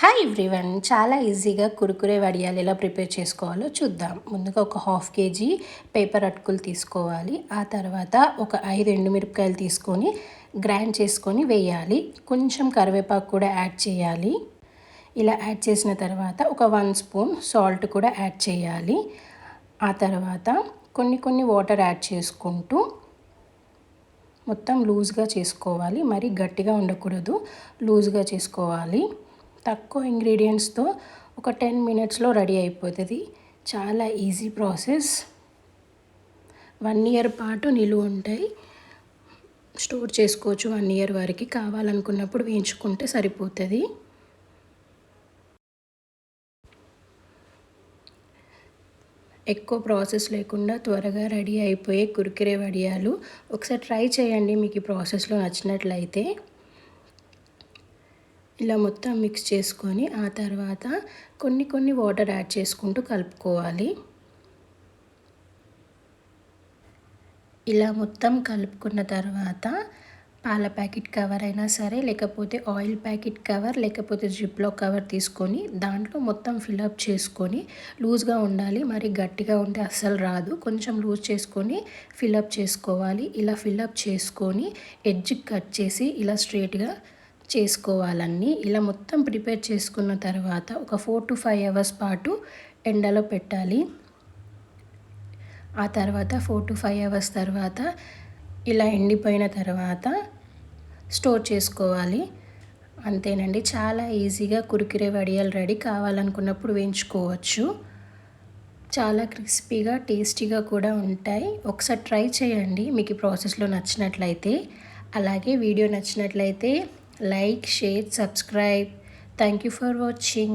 Hi everyone, చాలా ఈజీగా కురుకురే వడియాలు ఎలా ప్రిపేర్ చేసుకోవాలో చూద్దాం. ముందుగా ఒక హాఫ్ కేజీ పేపర్ అటుకులు తీసుకోవాలి. ఆ తర్వాత ఒక 5 ఎండుమిరపకాయలు తీసుకొని గ్రైండ్ చేసుకొని వేయాలి. కొంచెం కరివేపాకు కూడా యాడ్ చేయాలి. ఇలా యాడ్ చేసిన తర్వాత ఒక 1 స్పూన్ సాల్ట్ కూడా యాడ్ చేయాలి. ఆ తర్వాత కొన్ని వాటర్ యాడ్ చేసుకుంటూ మొత్తం లూజ్గా చేసుకోవాలి. మరి గట్టిగా ఉండకూడదు, లూజ్గా చేసుకోవాలి. తక్కువ ఇంగ్రీడియంట్స్తో ఒక 10 మినిట్స్లో రెడీ అయిపోతుంది. చాలా ఈజీ ప్రాసెస్. 1 ఇయర్ పాటు నిలువ ఉంటాయి, స్టోర్ చేసుకోవచ్చు. 1 ఇయర్ వరకు కావాలనుకున్నప్పుడు వేయించుకుంటే సరిపోతుంది. ఎక్కువ ప్రాసెస్ లేకుండా త్వరగా రెడీ అయిపోయే కుర్కురే వడియాలు ఒకసారి ట్రై చేయండి. మీకు ఈ ప్రాసెస్లో నచ్చినట్లయితే ఇలా మొత్తం మిక్స్ చేసుకొని ఆ తర్వాత కొన్ని వాటర్ యాడ్ చేసుకుంటూ కలుపుకోవాలి. ఇలా మొత్తం కలుపుకున్న తర్వాత పాల ప్యాకెట్ కవర్ అయినా సరే, లేకపోతే ఆయిల్ ప్యాకెట్ కవర్, లేకపోతే జిప్లో కవర్ తీసుకొని దాంట్లో మొత్తం ఫిల్అప్ చేసుకొని, లూజ్గా ఉండాలి, మరి గట్టిగా ఉంటే అస్సలు రాదు. కొంచెం లూజ్ చేసుకొని ఫిల్అప్ చేసుకోవాలి. ఇలా ఫిల్అప్ చేసుకొని ఎడ్జ్ కట్ చేసి ఇలా స్ట్రైట్గా చేసుకోవాలన్నీ. ఇలా మొత్తం ప్రిపేర్ చేసుకున్న తర్వాత ఒక 4 to 5 అవర్స్ పాటు ఎండలో పెట్టాలి. ఆ తర్వాత 4 to 5 అవర్స్ తర్వాత ఇలా ఎండిపోయిన తర్వాత స్టోర్ చేసుకోవాలి. అంతేనండి, చాలా ఈజీగా కుర్కురే వడియాలు రెడీ. కావాలనుకున్నప్పుడు వేయించుకోవచ్చు. చాలా క్రిస్పీగా టేస్టీగా కూడా ఉంటాయి. ఒకసారి ట్రై చేయండి మీకు ఈ ప్రాసెస్లో నచ్చినట్లయితే. అలాగే వీడియో నచ్చినట్లయితే like, share, subscribe. Thank you for watching.